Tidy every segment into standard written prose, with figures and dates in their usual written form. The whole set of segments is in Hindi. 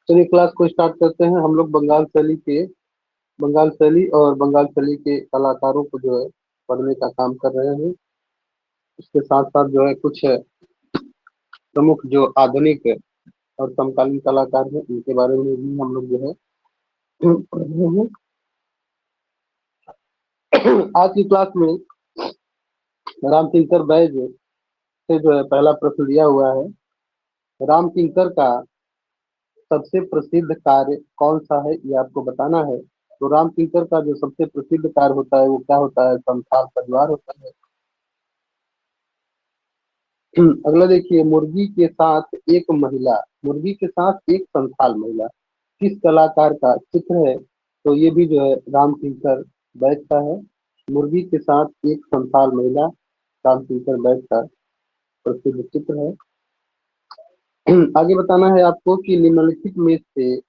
चलिए क्लास को स्टार्ट करते हैं। हम लोग बंगाल शैली और बंगाल शैली के कलाकारों को जो है पढ़ने का काम कर रहे हैं। इसके साथ साथ जो है कुछ प्रमुख जो आधुनिक और समकालीन कलाकार हैं उनके बारे में भी हम लोग जो है पढ़ रहे हैं। आज की क्लास में रामकिंकर बैज से जो है पहला प्रश्न दिया हुआ है। रामकिंकर का सबसे प्रसिद्ध कार्य कौन सा है, ये आपको बताना है। तो रामकिंकर का जो सबसे प्रसिद्ध कार्य होता है वो क्या होता है? संथाल परिवार होता है। अगला देखिए, मुर्गी के साथ एक संथाल महिला किस कलाकार का चित्र है? तो ये भी जो है रामकिंकर बैज का है। मुर्गी के साथ एक संथाल महिला रामकिंकर बैज का प्रसिद्ध चित्र है। आगे बताना है आपको कि निम्नलिखित में से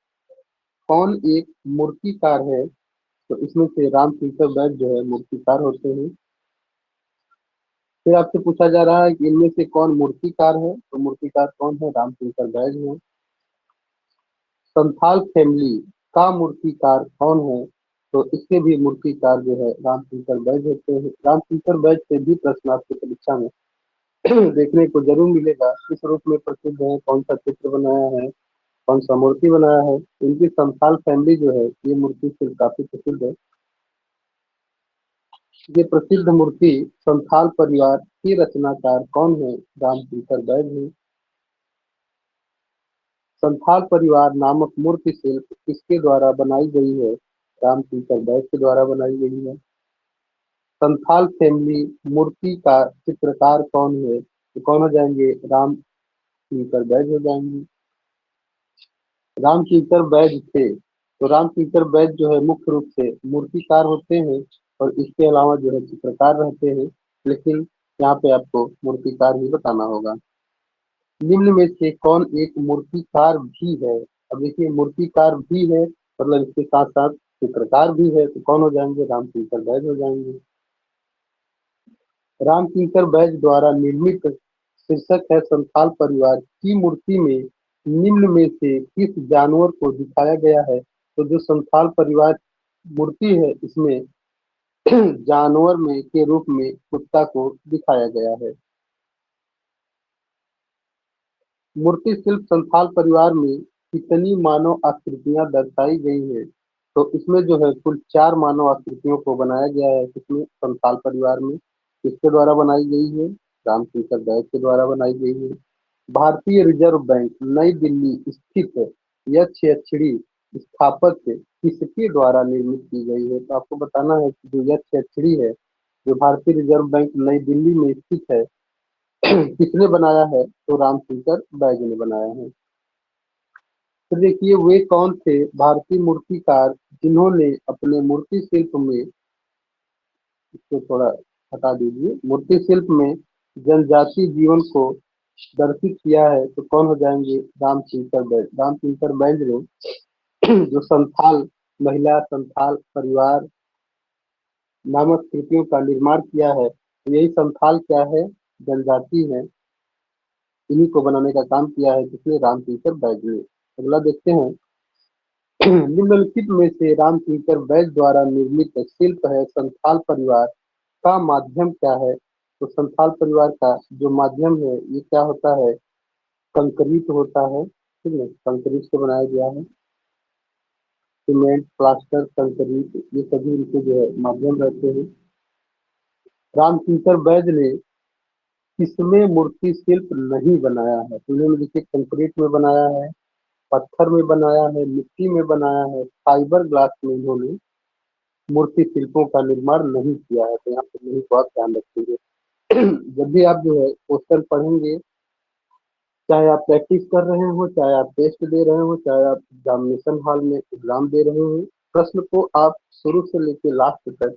कौन एक मूर्तिकार है? तो इसमें से रामकिंकर बैज जो है मूर्तिकार होते हैं। फिर आपसे पूछा जा रहा है कि इनमें से कौन मूर्तिकार है? तो मूर्तिकार कौन है? रामकिंकर बैज है। संथाल फैमिली का मूर्तिकार कौन है? तो इसके भी मूर्तिकार जो है रामकिंकर बैज होते हैं। रामकिंकर बैज से भी प्रश्न आपकी परीक्षा में देखने को जरूर मिलेगा। किस रूप में प्रसिद्ध है, कौन सा चित्र बनाया है, कौन सा मूर्ति बनाया है। इनकी संथाल फैमिली जो है ये मूर्ति शिल्प काफी प्रसिद्ध है। ये प्रसिद्ध मूर्ति संथाल परिवार की रचनाकार कौन है? रामकिंकर बैज है। संथाल परिवार नामक मूर्ति शिल्प किसके द्वारा बनाई गई है? रामकिंकर बैज के द्वारा बनाई गई है। संथाल फैमिली मूर्ति का चित्रकार कौन है? तो कौन हो जाएंगे? रामकिंकर बैज हो जाएंगे। रामकिंकर बैज थे, तो रामकिंकर बैज जो है मुख्य रूप से मूर्तिकार होते हैं और इसके अलावा जो है चित्रकार रहते हैं, लेकिन यहाँ पे आपको मूर्तिकार ही बताना होगा। निम्न में से कौन एक मूर्तिकार भी है? अब देखिए, मूर्तिकार भी है मतलब इसके साथ साथ चित्रकार भी है, तो कौन हो जाएंगे? रामकिंकर बैज हो जाएंगे। रामकिंकर बैज द्वारा निर्मित शीर्षक है संथाल परिवार की मूर्ति में निम्न में से किस जानवर को दिखाया गया है? तो जो संथाल परिवार मूर्ति है इसमें जानवर में के रूप में कुत्ता को दिखाया गया है। मूर्ति शिल्प संथाल परिवार में कितनी मानव आकृतियां दर्शाई गई हैं? तो इसमें जो है कुल 4 मानव आकृतियों को बनाया गया है। किसमें? संथाल परिवार में। किसके द्वारा बनाई गई है? रामकिंकर बैज के द्वारा बनाई गई है। भारतीय रिजर्व बैंक नई दिल्ली स्थित यह छड़ी स्थापत्य किसके द्वारा निर्मित की गई है? तो आपको बताना है कि जो यह छड़ी है जो भारतीय रिजर्व बैंक नई दिल्ली में स्थित है किसने बनाया है? तो रामकिंकर बैज ने बनाया है। तो देखिए, वे कौन थे भारतीय मूर्तिकार जिन्होंने अपने मूर्ति शिल्प में, इसको थोड़ा हटा दीजिए, मूर्ति शिल्प में जनजाति जीवन को दर्शित किया है? तो कौन हो जाएंगे? रामकिंकर बैज। रामकिंकर बैज ने जो संथाल महिला, संथाल परिवार नामक कृतियों का निर्माण किया है, तो यही संथाल क्या है? जनजाति है। इन्हीं को बनाने का काम किया है जिसने? रामकिंकर बैज ने। अगला देखते हैं, निम्नलिखित में से रामकिंकर बैज द्वारा निर्मित शिल्प है संथाल परिवार का माध्यम क्या है? तो संथाल परिवार का जो माध्यम है ये क्या होता है? कंक्रीट होता है। ठीक है, कंक्रीट से बनाया गया है। सीमेंट, प्लास्टर, कंक्रीट, ये सभी इनके जो है माध्यम रहते हैं। रामकिंकर बैज ने किसमें मूर्ति शिल्प नहीं बनाया है? तो इन्होंने देखिए कंक्रीट में बनाया है, पत्थर में बनाया है, मिट्टी में बनाया है, फाइबर ग्लास में इन्होंने मूर्ति शिल्पों का निर्माण नहीं किया है। तो यहाँ पे नहीं को आप ध्यान रखेंगे। जब भी आप जो है क्वेश्चन पढ़ेंगे, चाहे आप प्रैक्टिस कर रहे हो, चाहे आप टेस्ट दे रहे हो, चाहे आप एग्जामिनेशन हॉल में एग्जाम दे रहे हो, प्रश्न को आप शुरू से लेकर लास्ट तक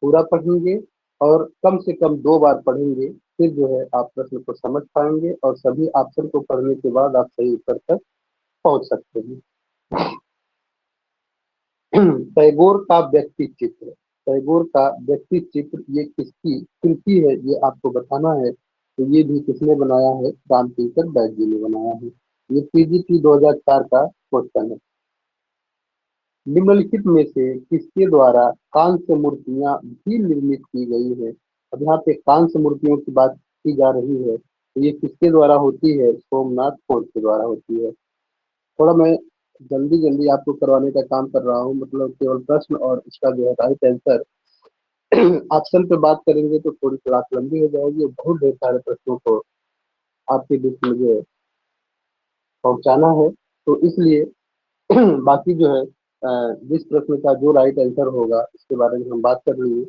पूरा पढ़ेंगे और कम से कम 2 बार पढ़ेंगे। फिर जो है आप प्रश्न को समझ पाएंगे और सभी ऑप्शन को पढ़ने के बाद आप सही उत्तर तक पहुंच सकते हैं। टैगोर का व्यक्ति चित्र, टैगोर का व्यक्ति चित्र ये किसकी कृति है? ये आपको बताना है। तो ये भी किसने बनाया है? रामकिंकर बैज जी ने बनाया है। ये पीजीटी 2004 का क्वेश्चन है। निम्नलिखित में से किसके द्वारा कांस्य मूर्तियां भी निर्मित की गई है? अब यहाँ पे कांस्य मूर्तियों की बात की जा रही है, तो ये किसके द्वारा होती है? सोमनाथ फोर्ट के द्वारा होती है। थोड़ा मैं जल्दी जल्दी आपको करवाने का काम कर रहा हूँ, मतलब केवल प्रश्न और इसका जो है राइट आंसर ऑप्शन पे बात करेंगे तो थोड़ी क्लास लंबी हो जाएगी और बहुत ढेर सारे प्रश्नों को आपके बीच में जो है पहुंचाना है। तो इसलिए बाकी जो है जिस प्रश्न का जो राइट आंसर होगा इसके बारे में हम बात कर लेंगे।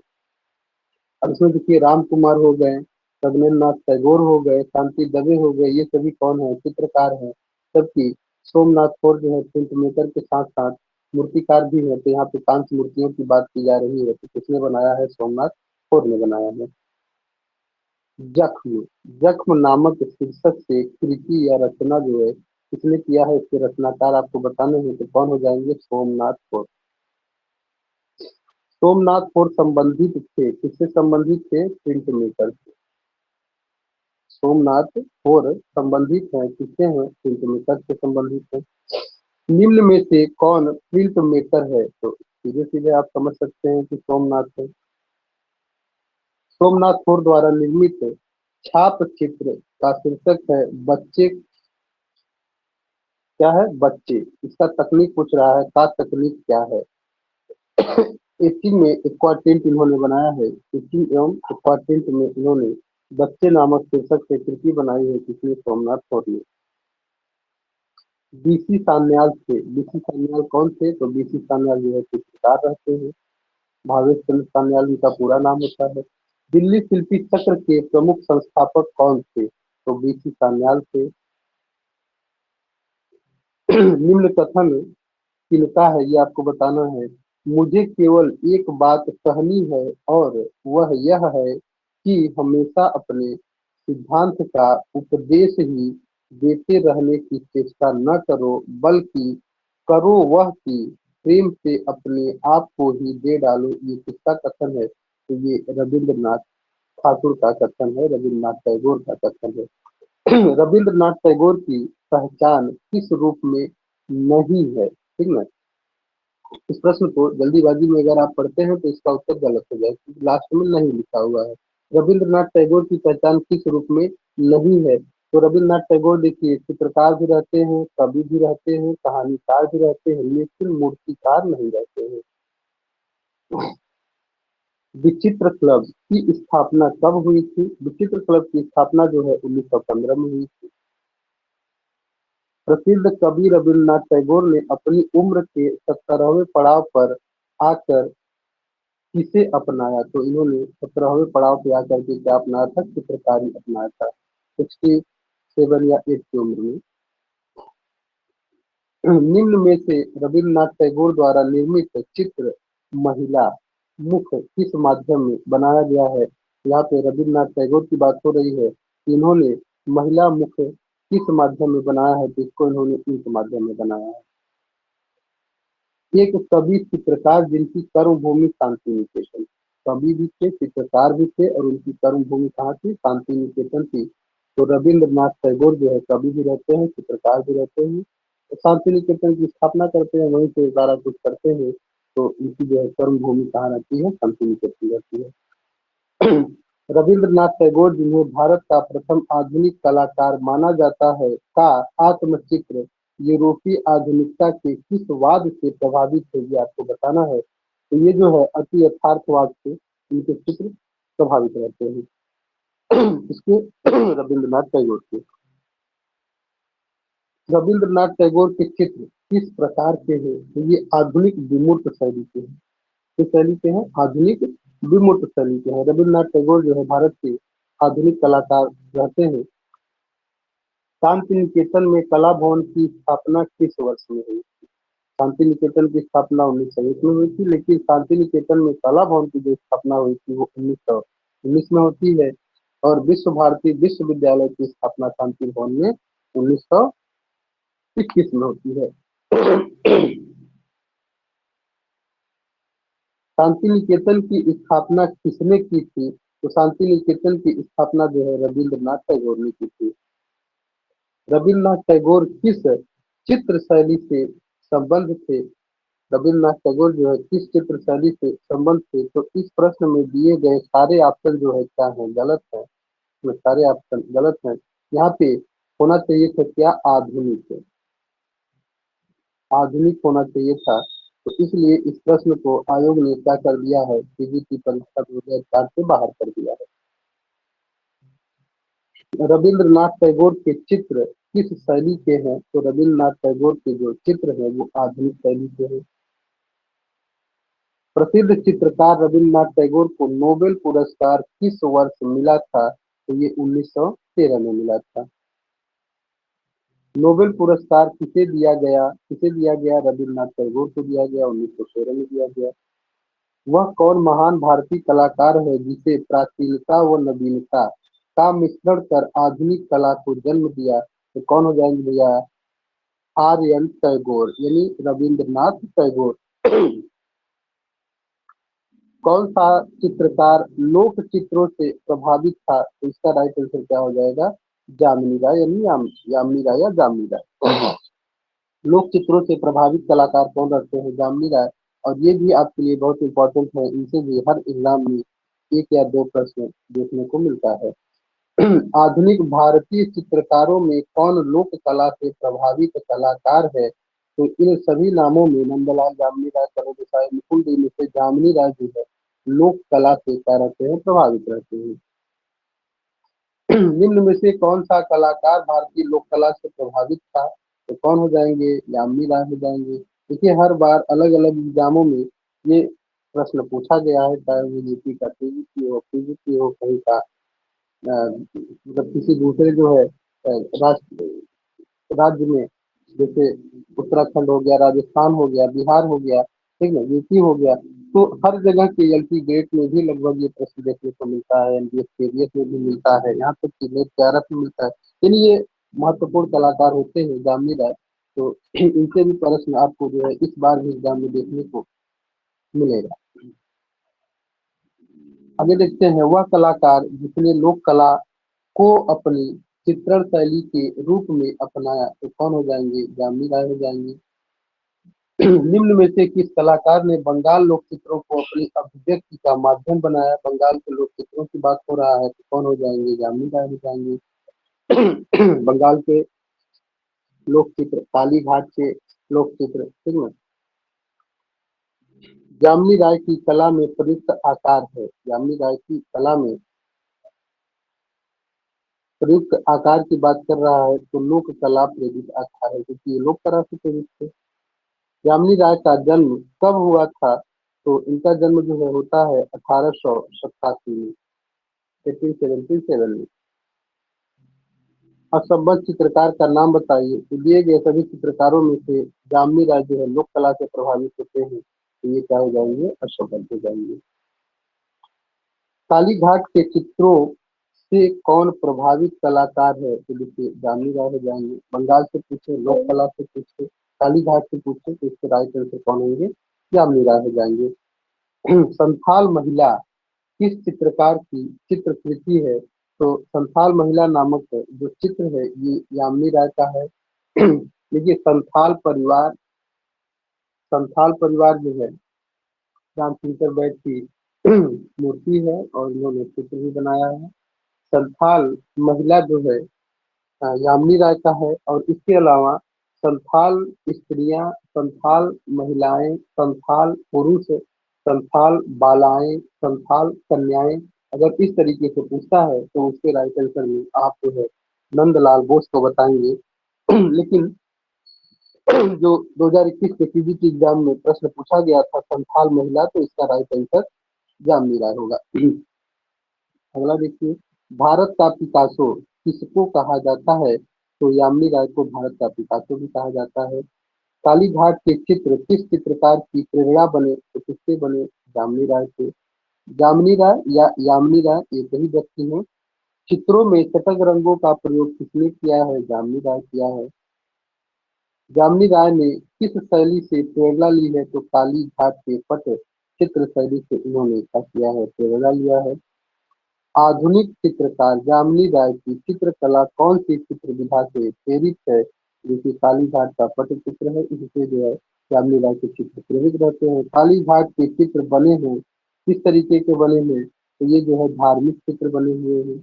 अब इसमें देखिए, राम कुमार हो गए, रघुनाथ नाथ टैगोर हो गए, शांति दवे हो गए, ये सभी कौन है? चित्रकार हैं। जबकि सोमनाथ फोर्ट जो है प्रिंट मेकर के साथ साथ मूर्तिकार भी है। तो यहाँ पे कांस्य मूर्तियों की बात की जा रही है, तो किसने बनाया है? सोमनाथ फोर्ट ने बनाया है। जख्म, जख्म नामक शीर्षक से कृति या रचना जो है किसने किया है? इसके रचनाकार आपको बताने हैं, तो कौन हो जाएंगे? सोमनाथ फोर्ट। सोमनाथ फोर्ट संबंधित थे, किससे संबंधित थे? प्रिंट मेकर से। सोमनाथ और संबंधित हैं, किससे हैं? प्रिंट मेकर से संबंधित है। निम्न में से कौन प्रिंट मेकर है? तो सीधे सीधे आप समझ सकते हैं कि सोमनाथ है। सोमनाथ फोर्ट द्वारा निर्मित छाप चित्र का शीर्षक है बच्चे। क्या है? बच्चे। इसका तकनीक पूछ रहा है, का तकनीक क्या है? एचिंग में एक्वाटिंट इन्होंने बनाया है। एचिंग एवं एक्वाटिंट में इन्होंने बच्चे नामक शीर्षक से कृति बनाई है, किसने? सोमनाथ फोर्ट ने। बीसी सान्याल थे। बीसी सान्याल कौन थे? तो बीसी सान्याल जो है चित्रकार रहते हैं। भावेश चंद्र सान्याल इनका पूरा नाम होता है। दिल्ली शिल्पी चक्र के प्रमुख संस्थापक कौन थे? तो बीसी सान्याल थे। निम्न कथन किनका है, ये आपको बताना है। मुझे केवल एक बात कहनी है और वह यह है कि हमेशा अपने सिद्धांत का उपदेश ही देते रहने की चेष्टा न करो, बल्कि करो वह कि प्रेम से अपने आप को ही दे डालो। ये किसका कथन है? तो ये रविंद्रनाथ ठाकुर का कथन है, रविंद्रनाथ टैगोर का कथन है। रविंद्रनाथ टैगोर की पहचान किस रूप में नहीं है? ठीक है। इस प्रश्न को जल्दीबाजी में अगर आप पढ़ते हैं तो इसका उत्तर गलत हो जाए, क्योंकि लास्ट में नहीं लिखा हुआ है। रविंद्रनाथ टैगोर की पहचान किस रूप में नहीं है? तो रविंद्रनाथ टैगोर देखिए चित्रकार भी रहते हैं, कवि भी रहते हैं, कहानीकार भी रहते हैं, लेकिन मूर्तिकार नहीं रहते हैं। विचित्र क्लब की स्थापना कब हुई थी? विचित्र क्लब की स्थापना जो है 1915 में हुई थी। प्रसिद्ध कवि रविन्द्रनाथ टैगोर ने अपनी उम्र के 17वें पड़ाव पर आकर किसे अपनाया? तो इन्होंने 17वें पड़ाव पे आकर के क्या अपनाया था? चित्रकारी अपनाया था, 67 या 8 की उम्र में। निम्न में से रविन्द्रनाथ टैगोर द्वारा निर्मित चित्र महिला मुख किस माध्यम में बनाया गया है? यहाँ पे रविन्द्रनाथ टैगोर की बात हो रही है कि इन्होंने महिला मुख किस माध्यम में बनाया है? तो इसको इन्होंने इंक माध्यम में बनाया है। एक कवि चित्रकार जिनकी कर्मभूमि शांति निकेतन। कवि भी थे, चित्रकार भी थे, और उनकी कर्मभूमि कहाँ थी? शांति निकेतन थी। तो रविंद्रनाथ टैगोर जो है कवि भी रहते हैं, चित्रकार भी रहते हैं, तो शांति निकेतन की स्थापना करते हैं, वहीं से सारा कुछ करते हैं। तो इनकी जो है कर्मभूमि कहाँ रहती है? शांति निकेतन रहती है। रविंद्रनाथ टैगोर जिन्हें भारत का प्रथम आधुनिक कलाकार माना जाता है का आत्मचित्र यूरोपीय आधुनिकता के किस वाद से प्रभावित है? ये आपको बताना है। तो ये जो है अति यथार्थवाद से इनके चित्र प्रभावित रहते हैं। इसके रविंद्रनाथ टैगोर के। रविंद्रनाथ टैगोर के चित्र किस प्रकार के हैं? तो ये आधुनिक विमूर्त शैली के हैं। किस शैली के हैं? आधुनिक विमूर्त शैली के हैं। रविंद्रनाथ टैगोर जो है भारत के आधुनिक कलाकार रहते हैं। शांति निकेतन में कला भवन की स्थापना किस वर्ष में हुई? शांति निकेतन की स्थापना 1901 में हुई थी, लेकिन शांति निकेतन में कला भवन की जो स्थापना हुई थी वो 1919 में होती है। और विश्व भारती विश्वविद्यालय की स्थापना शांति भवन में 1921 में होती है। शांति निकेतन की स्थापना किसने की थी? तो शांति निकेतन की स्थापना जो है रविंद्रनाथ टैगोर ने की थी। रविन्द्रनाथ टैगोर किस चित्र शैली से संबंध थे? रविन्द्रनाथ टैगोर जो है किस चित्र शैली से संबंध थे? तो इस प्रश्न में दिए गए सारे ऑप्शन जो है क्या है, गलत है। इसमें सारे ऑप्शन गलत हैं। यहाँ पे होना चाहिए था क्या, आधुनिक। आधुनिक होना चाहिए था। तो इसलिए इस प्रश्न को आयोग ने क्या कर दिया है, सीजीटी परीक्षा 2004 से बाहर कर दिया है। रविंद्रनाथ टैगोर के चित्र किस शैली के हैं? तो रविंद्रनाथ टैगोर के जो चित्र हैं वो आधुनिक शैली के हैं। प्रसिद्ध चित्रकार रविंद्रनाथ टैगोर को नोबेल पुरस्कार किस वर्ष मिला था? तो ये 1913 में मिला था। नोबेल पुरस्कार किसे दिया गया? रविंद्रनाथ टैगोर को दिया गया, 1913 में दिया गया। वह कौन महान भारतीय कलाकार है जिसे प्राचीनता व नवीनता का मिश्रण कर आधुनिक कला को जन्म दिया? तो कौन हो जाएंगे भैया? आर्यन टैगोर यानी रविंद्रनाथ टैगोर। कौन सा चित्रकार लोक चित्रों से प्रभावित था? तो इसका राइट आंसर क्या हो जाएगा? जामिनी राय यानी यामिनी राय या जामिनी राय। लोक चित्रों से प्रभावित कलाकार कौन रहते हैं? जामिनी राय। और ये भी आपके लिए बहुत इंपॉर्टेंट है, इनसे भी हर एग्जाम में एक या दो प्रश्न देखने को मिलता है। आधुनिक भारतीय चित्रकारों में कौन लोक कला से प्रभावित कलाकार है? तो इन सभी नामों में नंदलाल जामनी राय, सरोज देसाई, मुकुल डी में से जामनी राय जो है लोक कला से क्या रहते हैं? प्रभावित रहते हैं। निम्न में से कौन सा कलाकार भारतीय लोक कला से प्रभावित था? तो कौन हो जाएंगे? यामिनी राय हो जाएंगे। देखिए हर बार अलग अलग एग्जामों में ये प्रश्न पूछा गया है, चाहे वो यूपी का टीजीटी हो, पीजीटी हो, कहीं का मतलब किसी दूसरे जो है राष्ट्र राज्य में, जैसे उत्तराखंड हो गया, राजस्थान हो गया, बिहार हो गया, ठीक है, यूपी हो गया। तो हर जगह के एलपी ग्रेड में भी लगभग ये प्रश्न देखने को मिलता है, एनडीएस केवीएस में भी मिलता है, यहाँ तक कि नेट 11 में मिलता है। यानी ये महत्वपूर्ण कलाकार होते हैं जामिनी राय। तो इनसे भी प्रश्न आपको जो है इस बार भी एग्जाम में देखने को मिलेगा। आगे देखते हैं, वह कलाकार जिसने लोक कला को अपनी चित्रण शैली के रूप में अपनाया, तो कौन हो जाएंगे? जामिनी राय हो जाएंगे। निम्न में से किस कलाकार ने बंगाल लोक चित्रों को अपनी अभिव्यक्ति का माध्यम बनाया? बंगाल के लोक चित्रों की बात हो रहा है, तो कौन हो जाएंगे? जामिनी राय हो जाएंगे। बंगाल के लोक चित्र, काली घाट के लोक चित्र, ठीक है। जामिनी राय की कला में प्रयुक्त आकार है। जामिनी राय की कला में प्रयुक्त आकार की बात कर रहा है तो लोक कला प्रेरित आकार है, क्योंकि ये लोक कला से प्रेरित है। यामिनी राय का जन्म कब हुआ था? तो इनका जन्म जो है होता है 1887 में, 1877 में। असंबद्ध चित्रकार का नाम बताइए। तो दिए गए सभी चित्रकारों में से जामिनी राय जो है लोक कला से प्रभावित होते हैं, तो ये क्या हो जाएंगे? असंबद्ध हो जाएंगे। काली घाट के चित्रों से कौन प्रभावित कलाकार है? तो देखिए जामिनी राय हो जाएंगे। बंगाल से पूछे, लोक कला से पूछे, काली घाट से पूछे, तो इसके राइट आंसर कौन होंगे? जामिनी राय हो जाएंगे। संथाल महिला किस चित्रकार की चित्रकृति है? तो संथाल महिला नामक जो चित्र है ये यामिनी राय का है। देखिए संथाल परिवार जो है रामचंद्र बैठ की मूर्ति है और इन्होंने चित्र भी बनाया है। संथाल महिला जो है यामिनी राय का है। और इसके अलावा संथाल स्त्रियां, संथाल महिलाएं, संथाल पुरुष, संथाल बालाएं, संथाल कन्याएं, अगर इस तरीके से पूछता है तो उसके राइट आंसर में आप जो है नंदलाल बोस को बताएंगे। लेकिन जो 2021 के सीजीटी एग्जाम में प्रश्न पूछा गया था संथाल महिला, तो इसका राइट आंसर जामिनी राय होगा। अगला देखिए, भारत का पिकासो किसको कहा जाता है? तो यामिनी राय को भारत का पिकासो भी कहा जाता है। काली घाट के चित्र किस चित्रकार की प्रेरणा बने? तो किससे बने? जामिनी राय से। जामिनी राय या यामिनी राय एक ही व्यक्ति है। चित्रों में चटक रंगों का प्रयोग किसने किया है? जामिनी राय किया है। जामिनी राय ने किस शैली से प्रेरणा ली है? तो काली घाट के पट चित्र शैली से इन्होंने क्या किया है? प्रेरणा लिया है। आधुनिक चित्रकार जामिनी राय की चित्रकला कौन सी चित्र विधा से प्रेरित है? देखिए काली घाट का पटचित्र है, इससे जो है जामिनी राय के चित्र प्रेरित रहते हैं। काली घाट के चित्र बने हैं, किस तरीके के बने हैं? तो ये जो है धार्मिक चित्र बने हुए हैं।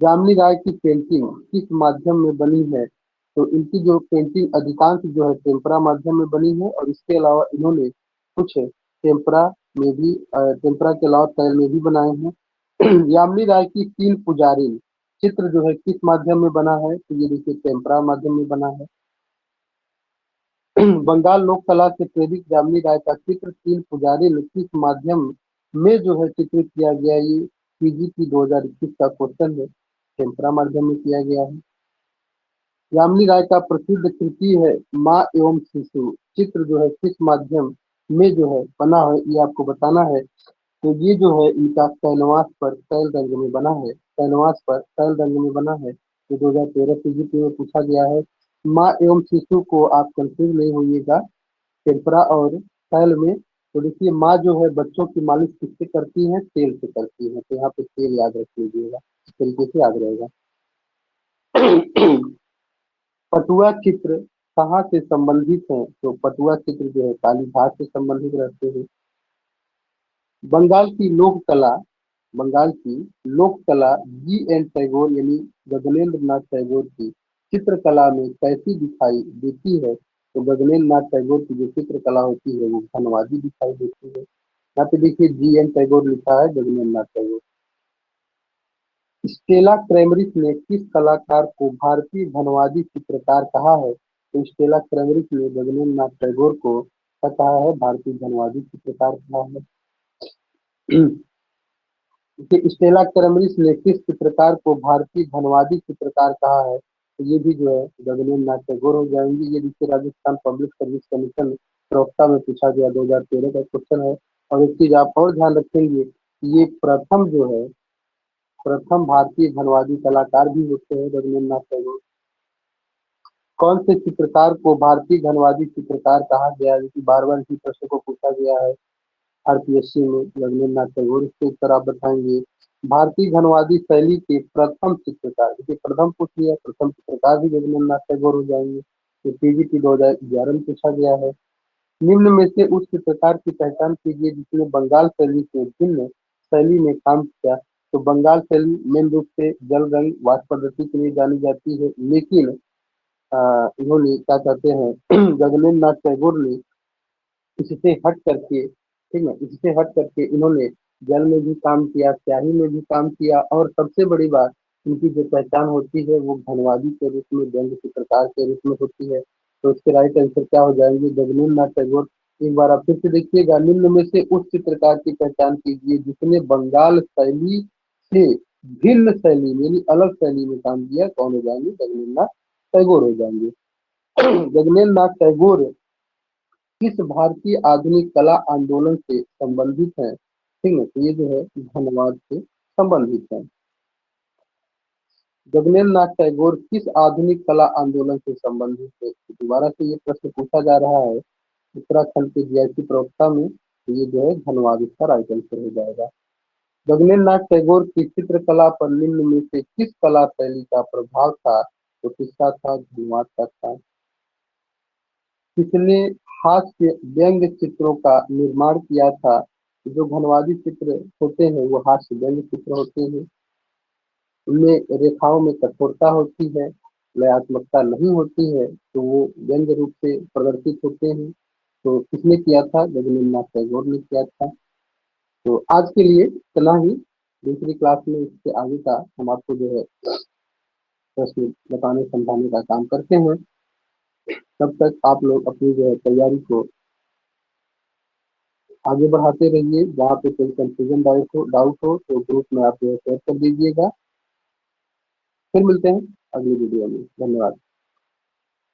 जामिनी राय की पेंटिंग किस माध्यम में बनी है? तो इनकी जो पेंटिंग अधिकांश जो है टेम्परा माध्यम में बनी है, और इसके अलावा इन्होंने कुछ टेम्परा टेम्परा के अलावा तैल में भी बनाए हैं। यामिनी राय की तीन पुजारिन चित्र जो है किस माध्यम में बना है? तो ये देखिए टेम्परा माध्यम में बना है। बंगाल लोक कला से प्रेरित यामिनी राय का चित्र तीन पुजारिन किस माध्यम में जो है चित्रित किया गया? ये पीजीटी 2021 का क्वेश्चन है। टेम्परा माध्यम में किया गया है। यामिनी राय का प्रसिद्ध कृति है माँ एवं शिशु चित्र जो है किस माध्यम में जो है बना है? ये आपको बताना है। तो ये जो है इनका कैनवास पर तैल रंग में बना है। कैनवास पर तैल रंग में बना है। ये 2013 पीजीटी में पूछा गया है। माँ एवं शिशु को आप कंफ्यूज नहीं होइएगा टेम्परा और तैल में। तो देखिए माँ जो है बच्चों की मालिश किससे करती है? तेल से करती है, तो यहाँ पे तेल याद रख लीजिएगा, इस तरीके से याद रहेगा। पटुआ चित्र कहाँ से संबंधित है? तो पटुआ चित्र जो है काली घाट से संबंधित रहते हैं। बंगाल की लोक कला बंगाल की लोक कला जी.एन. टैगोर यानी गगनेंद्र नाथ टैगोर की चित्रकला में कैसी दिखाई देती है? तो गगनेंद्र नाथ टैगोर की जो चित्रकला होती है वो धनवादी दिखाई देती है। यहाँ पे देखिए जी.एन. टैगोर लिखा है, गगनेंद्र नाथ टैगोर। स्टेला क्रैमरिस ने किस कलाकार को भारतीय धनवादी चित्रकार कहा है? तो स्टेला क्रैमरिस ने गगनेंद्र नाथ टैगोर को क्या कहा है? भारतीय धनवादी चित्रकार कहा है। कि स्टेला क्रैमरिस ने किस चित्रकार को भारतीय धनवादी चित्रकार कहा है? तो ये भी जो है गगनेंद्र नाथ टैगोर हो जाएंगे। ये देखिए राजस्थान पब्लिक सर्विस कमीशन प्रवक्ता में पूछा गया 2013 का क्वेश्चन है। और एक चीज आप और ध्यान रखेंगे, ये प्रथम भारतीय धनवादी कलाकार भी होते हैं रविन्द्र नाथ टैगोर। कौन से चित्रकार को भारतीय धनवादी चित्रकार कहा गया? जो कि बार बार इसी प्रश्न को पूछा गया है आरपीएससी में। रविन्द्र नाथ टैगोर, इसके उत्तर आप बताएंगे। भारतीय धनवादी शैली के प्रथम चित्रकार, देखिए प्रथम पूछ लिया, प्रथम चित्रकार भी रविन्द्र नाथ टैगोर हो जाएंगे। ये पीजीटी 2011 में पूछा गया है। निम्न में से उस चित्रकार की पहचान कीजिए जिसने बंगाल शैली से भिन्न शैली में काम किया। तो बंगाल शैली मेन रूप से जल रंग वाष्प पद्धति के लिए जानी जाती है, लेकिन इन्होंने क्या कहते हैं गगनेंद्र नाथ टैगोर ने इससे हट करके, ठीक है, इससे हट करके इन्होंने जल में भी काम किया, स्याही में भी काम किया, और सबसे बड़ी बात इनकी जो पहचान होती है वो धनवादी के रूप में, व्यंग्य चित्रकार के रूप में होती है। तो इसके राइट आंसर क्या हो जाएंगे? गगनेंद्र नाथ टैगोर। एक बार आप फिर से देखिएगा, निम्न में से उस चित्रकार की पहचान कीजिए जिसने बंगाल शैली से भिन्न शैली में यानी अलग शैली में काम किया। कौन हो जाएंगे? गगनेंद्र नाथ टैगोर हो जाएंगे। गगनेंद्र नाथ टैगोर किस भारतीय आधुनिक कला आंदोलन से संबंधित है? ठीक है, तो ये जो है धनवाद से संबंधित है। गगनेंद्र नाथ टैगोर किस आधुनिक कला आंदोलन से संबंधित है? तो दोबारा से ये प्रश्न पूछा जा रहा है उत्तराखंड के जीआईसी प्रवक्ता में। तो ये जो है धनवाद इसका राइट आंसर हो जाएगा। गगनेंद्र नाथ टैगोर की चित्रकला पर निम्न में से किस कला शैली का प्रभाव था? तो किसका था? धनवाद का था। किसने हास्य व्यंग्य चित्रों का निर्माण किया था? जो धनवादी चित्र होते हैं वो हास्य व्यंग्य चित्र होते हैं। उनमें रेखाओं में कठोरता होती है, लयात्मकता नहीं होती है, तो वो व्यंग्य रूप से प्रदर्शित होते हैं। तो किसने किया था? गगनेंद्र नाथ टैगोर ने किया था। तो आज के लिए इतना ही। दूसरी क्लास में इसके आगे का हम आपको जो है प्रश्न बताने समझाने का काम करते हैं। तब तक आप लोग अपनी जो है तैयारी को आगे बढ़ाते रहिए। जहाँ पे कोई कंफ्यूजन डाउट हो तो ग्रुप में आप जो है शेयर कर दीजिएगा। फिर मिलते हैं अगली वीडियो में। धन्यवाद।